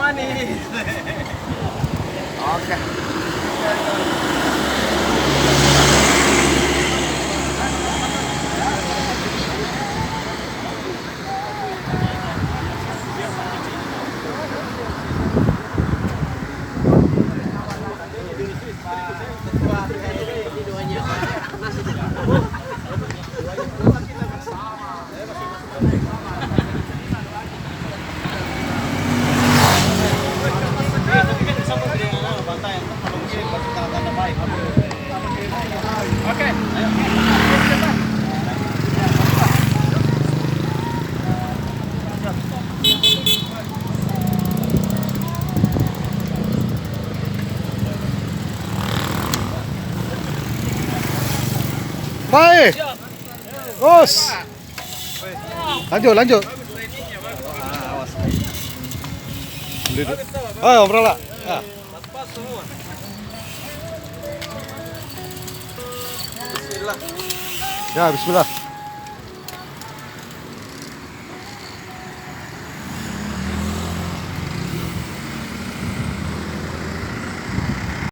manis. Oke. Oke. Baik. Terus. Lanjut, lanjut. Ayo, ngobrol lah. Ya. Bismillah. Ya, bismillah.